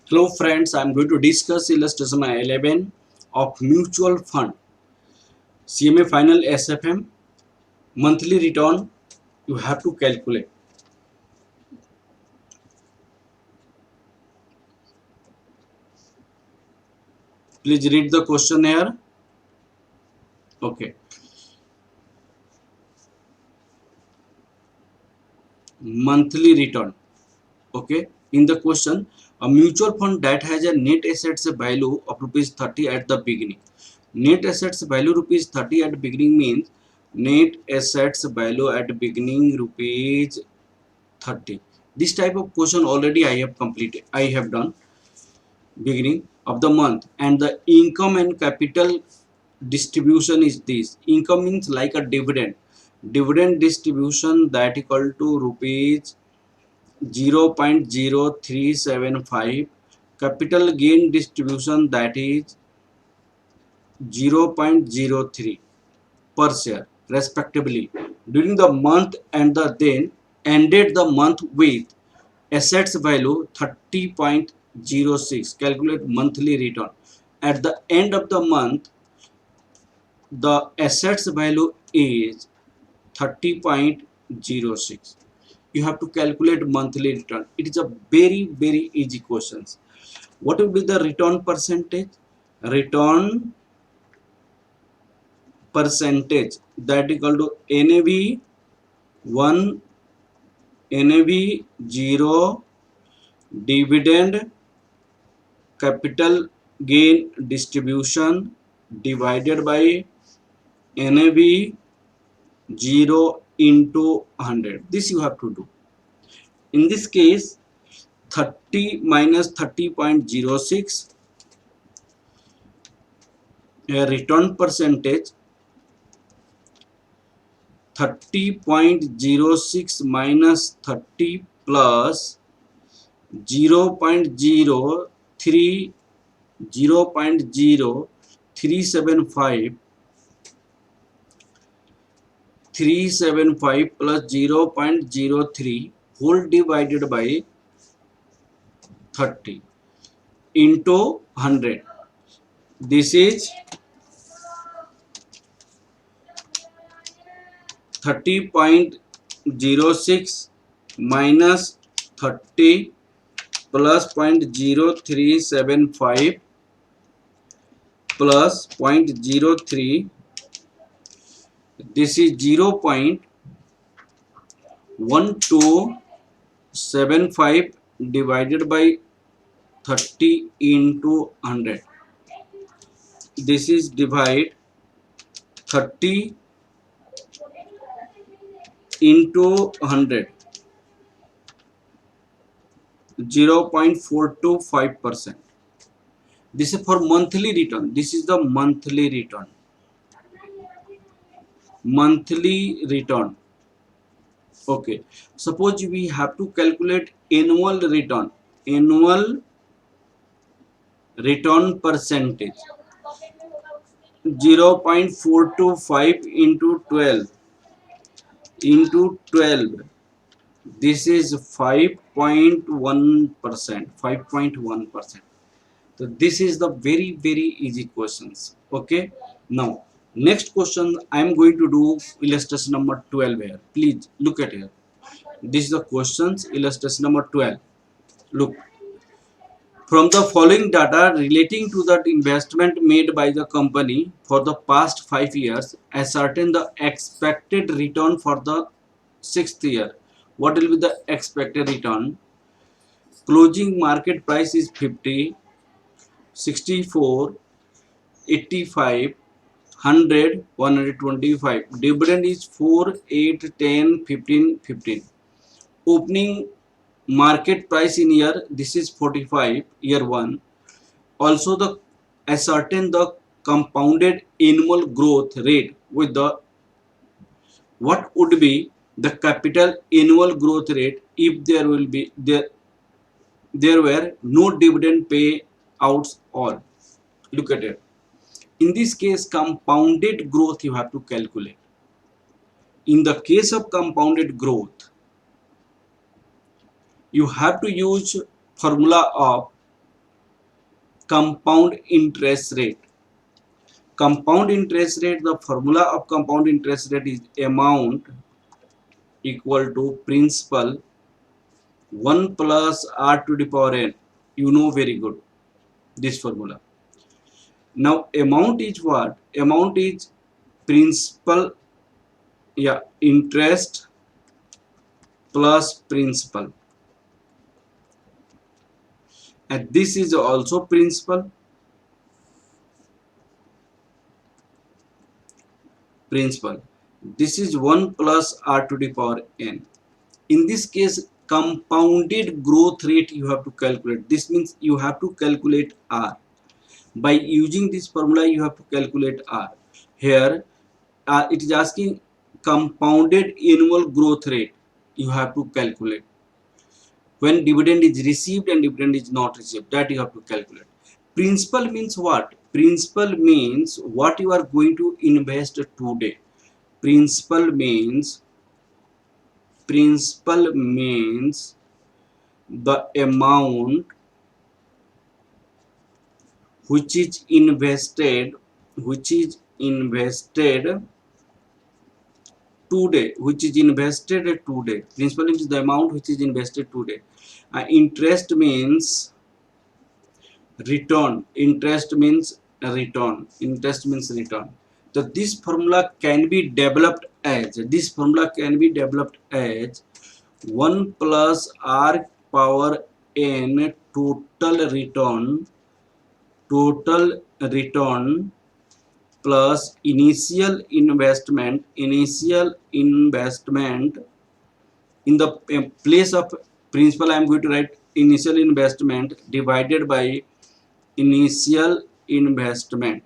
Hello friends, I am going to discuss illustration 11 of mutual fund. CMA final SFM monthly return you have to calculate. Please read the question here. Okay. Monthly return. Okay. In the question, a mutual fund that has a net assets value of rupees 30 at the beginning. Net assets value rupees 30 at beginning means net assets value at beginning rupees 30. This type of question already I have completed. I have done beginning of the month, and the income and capital distribution is this. Income means like a dividend distribution that equal to rupees 0.0375. Capital gain distribution that is 0.03 per share respectively during the month, and the then ended the month with assets value 30.06. Calculate monthly return. At the end of the month, the assets value is 30.06. You have to calculate monthly return. It is a very easy questions. What will be the return percentage? Return percentage that equal to NAV 1, NAV 0, dividend capital gain distribution divided by NAV 0 into 100. This you have to do. In this case, 30 minus 30.06, a return percentage 30.06 minus 30 plus 0.03 0.0375 375 plus 0.03 whole divided by 30 into 100. This is 30.06 minus 30 plus 0.0375 plus 0.03. This is 0.1275 divided by 30 into 100. This is divide 30 into 100, 0.425%. This is for monthly return. This is the monthly return. Monthly return. Okay. Suppose we have to calculate annual return. Annual return percentage. 0.425 into 12 into 12. This is 5.1%. 5.1%. So this is the very easy questions. Okay. Now next question I am going to do illustration number 12 here. Please look at here. This is the questions illustration number 12. Look. From the following data relating to that investment made by the company for the past 5 years, ascertain the expected return for the 6th year. What will be the expected return? Closing market price is 50, 64, 85, 100, 125. Dividend is 4, 8, 10, 15, 15. Opening market price in year, this is 45, year 1. Also the ascertain the compounded annual growth rate with the what would be the capital annual growth rate if there were no dividend payouts all. Look at it. In this case, compounded growth you have to calculate. In the case of compounded growth, you have to use formula of compound interest rate. Compound interest rate, the formula of compound interest rate is amount equal to principal 1 plus r to the power n. You know very good this formula. Now amount is what? Amount is principal, yeah, interest plus principal, and this is also principal. This is 1 plus r to the power n. In this case, compounded growth rate you have to calculate. This means you have to calculate r. By using this formula, you have to calculate r. Here, it is asking compounded annual growth rate. You have to calculate when dividend is received and dividend is not received. That you have to calculate. Principal means what? Principal means what you are going to invest today. Principal means the amount which is invested today. Principal is the amount which is invested today. Interest means return. So this formula can be developed as 1 plus r power n total return plus initial investment in the place of principal. I am going to write initial investment divided by initial investment.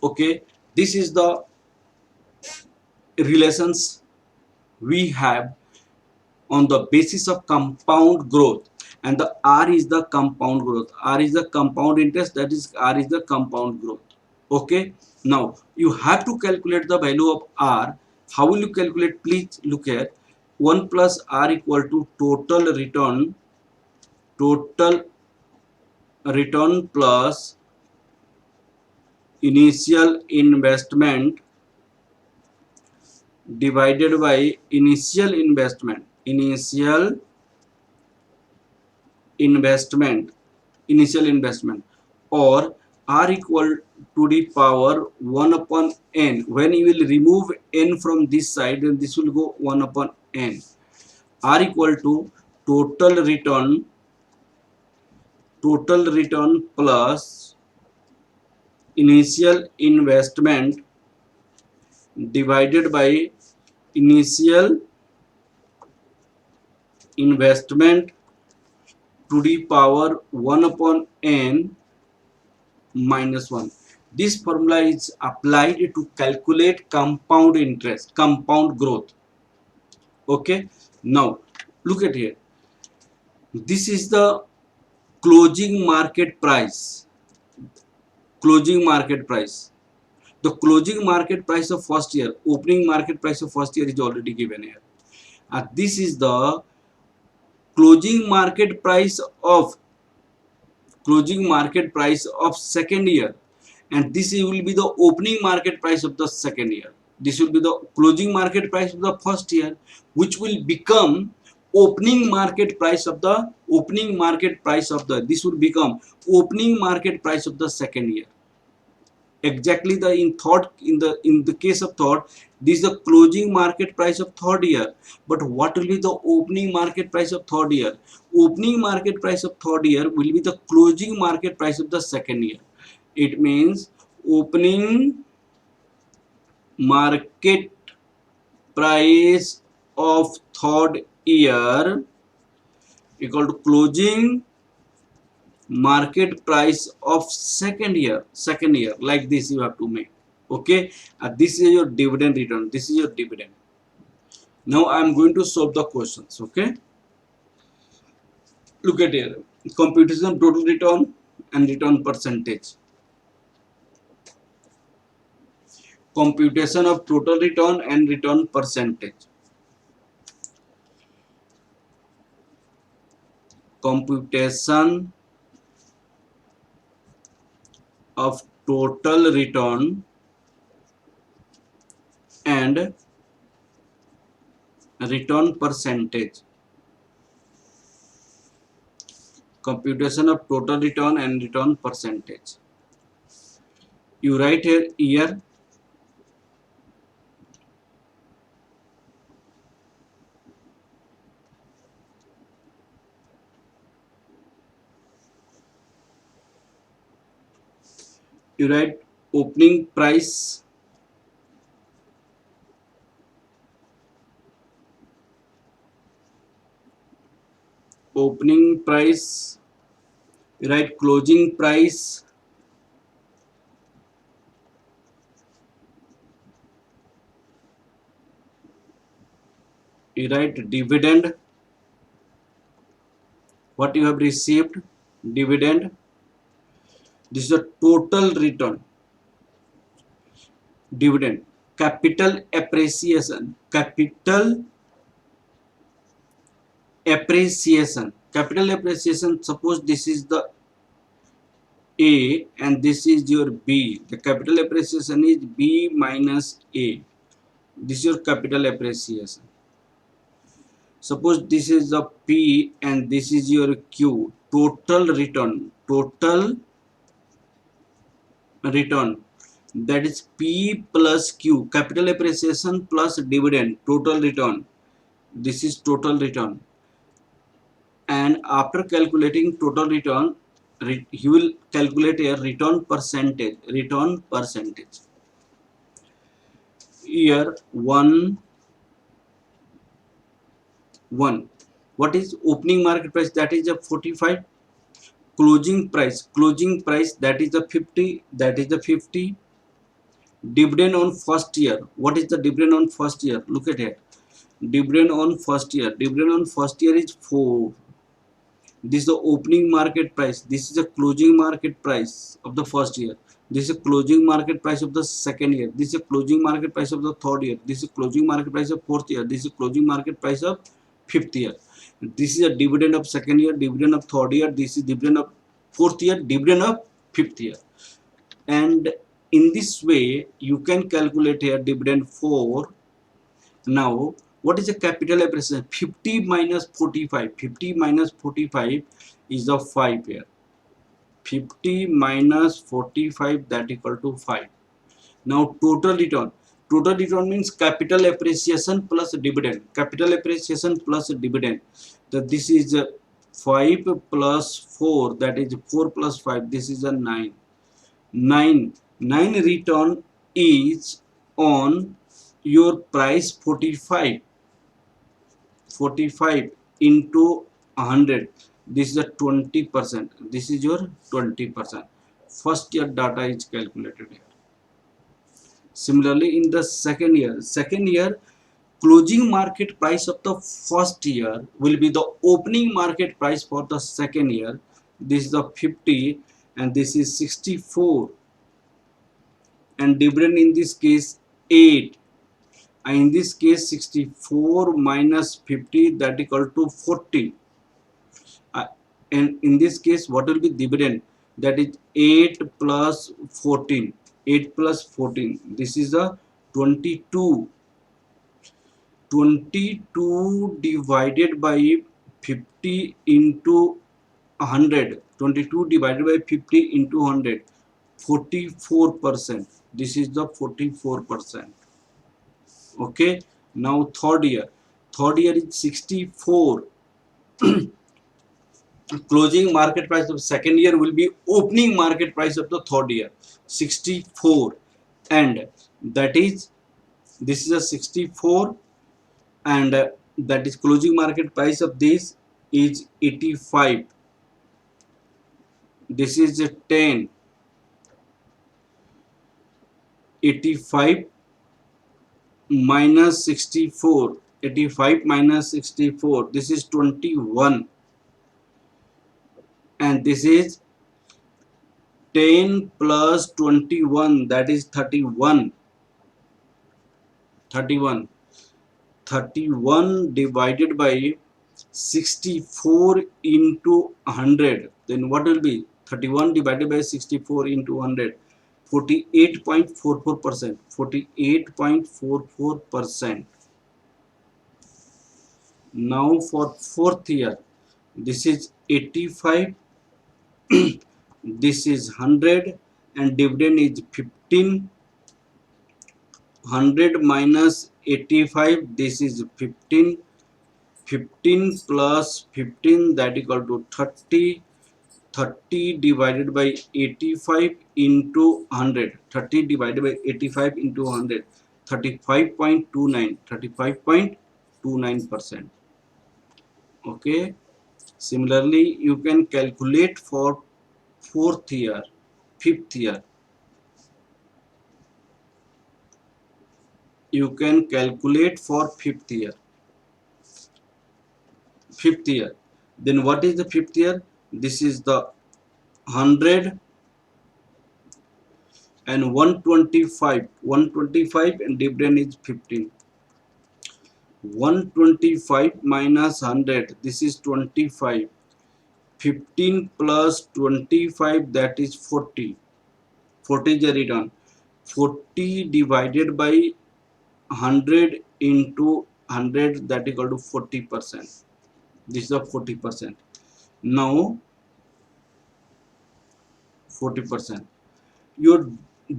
Okay, this is the relations we have on the basis of compound growth, and the r is the compound growth, r is the compound interest, that is r is the compound growth. Okay, now you have to calculate the value of r. How will you calculate? Please look at 1 plus r equal to total return plus initial investment divided by initial investment or r equal to the power 1 upon n. When you will remove n from this side, then this will go 1 upon n. R equal to total return plus initial investment divided by initial investment to the power 1 upon n minus 1. This formula is applied to calculate compound growth. Okay, now look at here. This is the closing market price. The closing market price of first year, opening market price of first year is already given here. This is the closing market price of second year, and this will be the opening market price of the second year. This will be the closing market price of the first year, which will become opening market price of the this will become opening market price of the second year. Exactly, in the case of third, this is the closing market price of third year. But what will be the opening market price of third year? Opening market price of third year will be the closing market price of the second year. It means opening market price of third year equal to closing market price of second year. Like this you have to make. Okay, this is your dividend return. Now I am going to solve the questions. Okay, look at here. Computation of total return and return percentage. Computation of total return and return percentage. computation of total return and return percentage. Computation of total return and return percentage. You write here year, you write opening price, opening price, you write closing price, you write dividend, what you have received, dividend. This is the total return, dividend. Capital appreciation, capital appreciation, capital appreciation. Suppose this is the A and this is your B. The capital appreciation is B minus A. This is your capital appreciation. Suppose this is the P and this is your Q. Total return, total return, that is P plus Q. Capital appreciation plus dividend, total return. This is total return. And after calculating total return, he will calculate a return percentage. Return percentage. Year 1. What is opening market price? That is a 45. Closing price that is a 50. That is a 50. Dividend on first year. What is the dividend on first year? Look at it. Dividend on first year. Dividend on first year is 4. This is the opening market price. This is the closing market price of the first year. This is a closing market price of the second year. This is a closing market price of the third year. This is closing market price of fourth year. This is closing market price of fifth year. This is a dividend of second year, dividend of third year. This is dividend of fourth year, dividend of fifth year. And in this way, you can calculate here dividend 4. Now, what is the capital appreciation? 50 minus 45. 50 minus 45 is the 5 here. 50 minus 45, that equal to 5. Now total return. Total return means capital appreciation plus dividend. Capital appreciation plus dividend. So this is 5 plus 4, that is 4 plus 5. This is a 9. 9 return is on your price 45. 45 into 100. This is a 20%. This is your 20%. First year data is calculated here. Similarly, in the second year, closing market price of the first year will be the opening market price for the second year. This is the 50 and this is 64. And dividend in this case 8. And in this case 64 minus 50, that equal to 40. And in this case, what will be dividend? That is 8 plus 14. 8 plus 14. This is a 22. 22 divided by 50 into 100. 22 divided by 50 into 100. 44%. This is the 44%. Okay. Now third year. Third year is 64. Closing market price of second year will be opening market price of the third year, 64. And that is, this is a 64 and that is closing market price of this is 85. This is a 10. 85 minus 64. 85 minus 64. This is 21. And this is 10 plus 21, that is 31. 31 divided by 64 into 100, then what will be 31 divided by 64 into 100, 48.44%. 48.44%. Now for fourth year, this is 85, this is 100, and dividend is 15. 100 minus 85, this is 15. 15 plus 15, that equal to 30. 30 divided by 85 into 100. 30 divided by 85 into 100. 35.29. 35.29%. Okay. Similarly, you can calculate for fourth year, fifth year. You can calculate for fifth year. Fifth year. Then what is the fifth year? This is the 100 and 125. 125 and dividend is 15. 125 minus 100, this is 25. 15 plus 25, that is 40. 40 is the return. 40 divided by 100 into 100, that is equal to 40%. This is the 40%. Now 40%. Your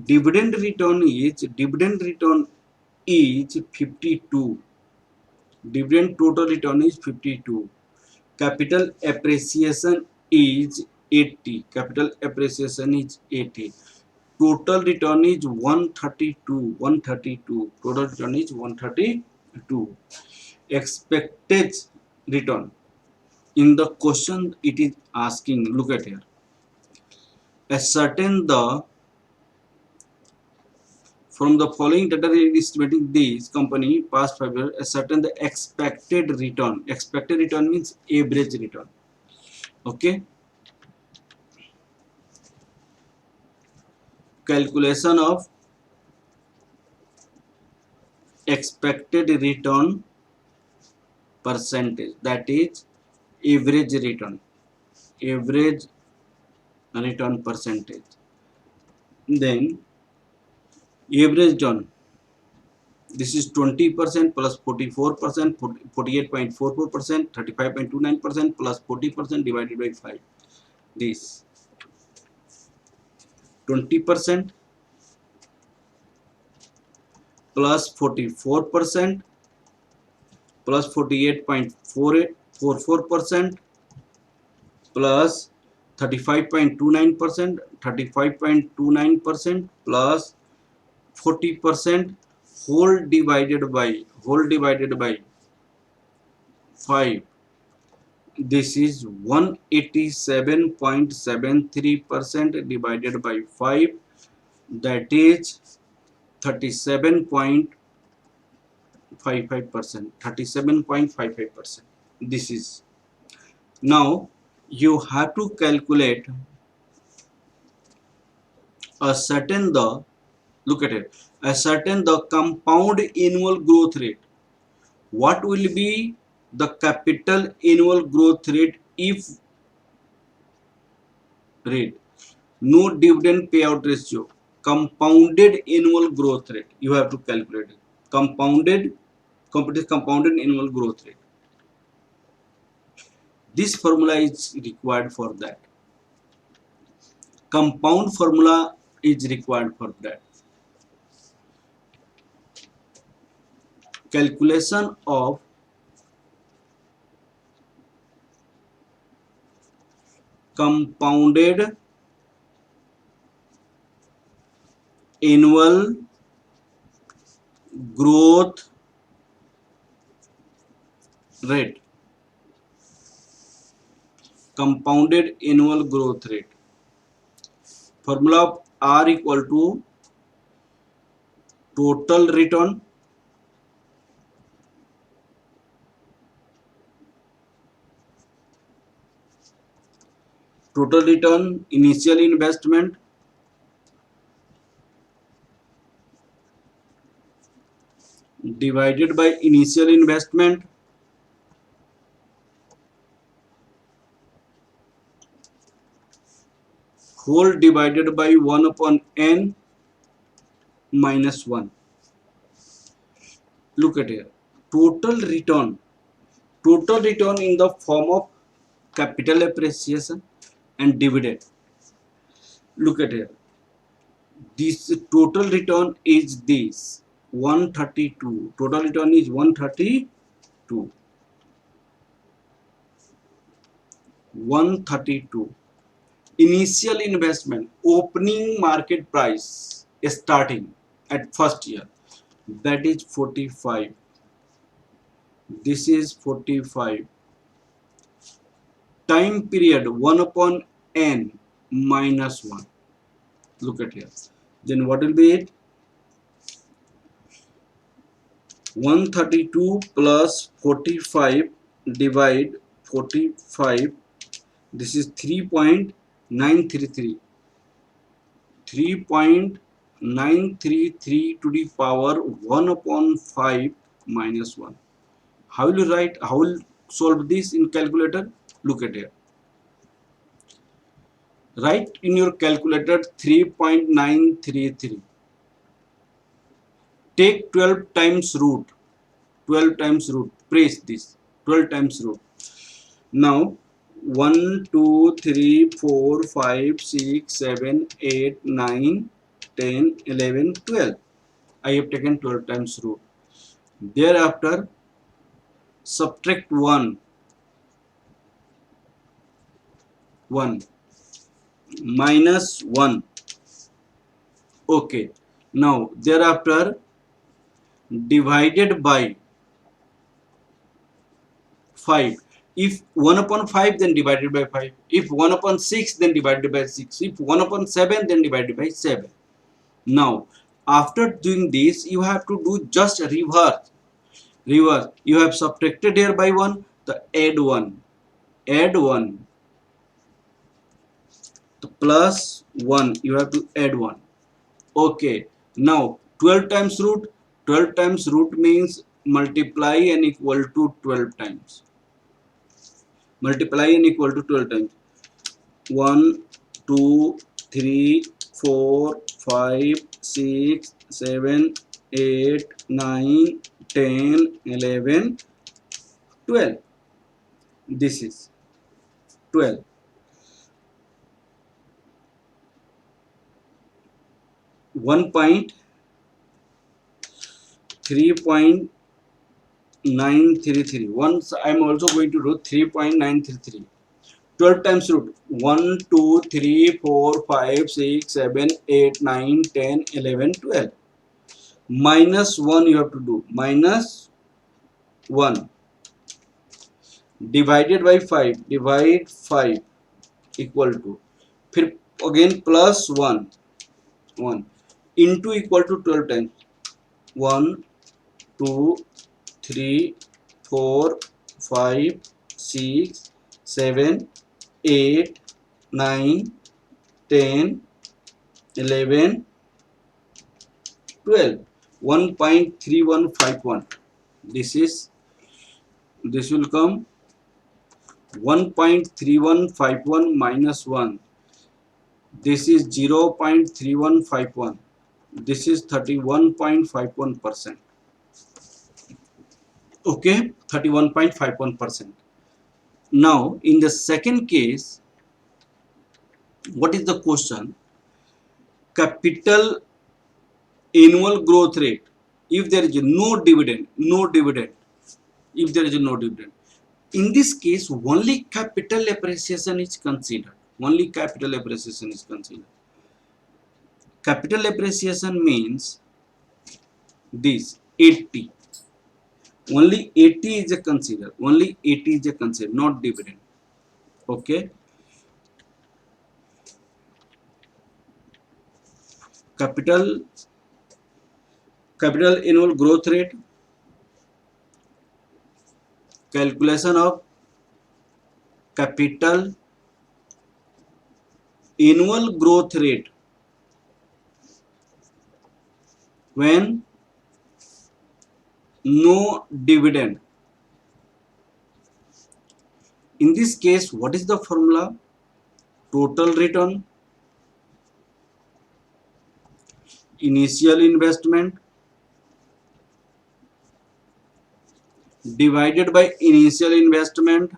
dividend return is 52. Dividend total return is 52. Capital appreciation is 80. Capital appreciation is 80. Total return is 132. 132. Total return is 132. Expected return. In the question it is asking, look at here. Ascertain the from the following data estimating this company past 5 years, ascertain the expected return. Expected return means average return. Okay. Calculation of expected return percentage, that is average return percentage. Then average return, this is 20% plus 44%, 48.44%, 35.29% plus 40% divided by 5. This 20% plus 44% plus 48.44% plus 35.29%, 35.29% plus 40% whole divided by 5. This is 187.73% divided by 5, that is 37.55%. 37.55%. This is. Now you have to calculate ascertain the, look at it, ascertain the compound annual growth rate. What will be the capital annual growth rate if rate? No dividend payout ratio. Compounded annual growth rate. You have to calculate it. Compounded annual growth rate. This formula is required for that. Compound formula is required for that. Calculation of compounded annual growth rate. Compounded annual growth rate. Formula of R equal to total return initial investment divided by initial investment whole divided by 1 upon n minus 1. Look at here. Total return. Total return in the form of capital appreciation and dividend. Look at here. This total return is this 132. Total return is 132. 132. Initial investment, opening market price starting at first year, that is 45. This is 45. Time period 1 upon n minus 1. Look at here. Then what will be it? 132 plus 45 divide 45. This is 3.933. 3.933 to the power 1 upon 5 minus 1. How will you write? How will solve this in calculator? Look at here. Write in your calculator 3.933. Take 12 times root. 12 times root. Press this. 12 times root. Now 1, 2, 3, 4, 5, 6, 7, 8, 9, 10, 11, 12. I have taken 12 times root. Thereafter subtract 1. 1 minus 1. Okay. Now thereafter divided by 5. If 1 upon 5, then divided by 5. If 1 upon 6, then divided by 6. If 1 upon 7, then divided by 7. Now, after doing this, you have to do just reverse. Reverse. You have subtracted here by 1, the add 1. Add 1. The plus 1. You have to add 1. Okay. Now, 12 times root. 12 times root means multiply and equal to 12 times. Multiply and equal to 12 times. 1, 2, 3, 4, 5, 6, 7, 8, 9, 10, 11, 12. This is 12. 3.933. Once I am also going to do 3.933. 12 times root 1, 2, 3, 4, 5, 6, 7, 8, 9, 10, 11, 12. Minus 1 you have to do. Minus 1. Divided by 5. Divide 5 equal to. फिर again plus 1. 1. Into equal to 12 times. 1, 2, 3, 4, 5, 6, 7, 8, 9, 10, 11, 12. 1.3151. This will come 1.3151 minus 1. This is 0.3151. This is 31.51%. Okay, 31.51%. Now, in the second case, what is the question? Capital annual growth rate. If there is no dividend, if there is no dividend. In this case, only capital appreciation is considered. Only capital appreciation is considered. Capital appreciation means this 80. Only 80 is a consider. Only 80 is a consider, not dividend. Okay. Capital annual growth rate. Calculation of capital annual growth rate when no dividend. In this case, what is the formula? Total return initial investment divided by initial investment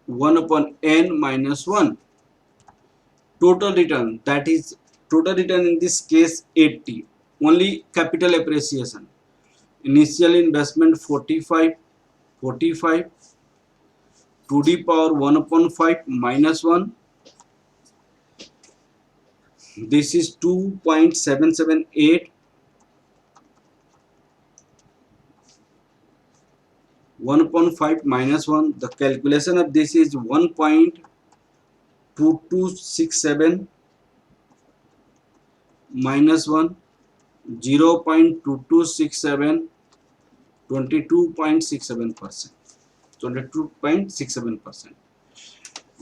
1 upon n minus 1. Total return, that is total return in this case 80. Only capital appreciation. Initial investment 45 to the power 1 upon 5 minus 1. This is 2.778. 1 upon 5 minus 1. The calculation of this is 1.2267 minus 1. 0.2267, 22.67%. 22.67%.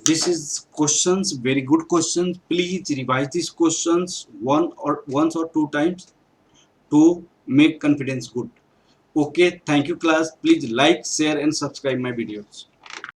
This is questions, very good questions. Please revise these questions once or two times to make confidence good. Okay, thank you class. Please like, share and subscribe my videos.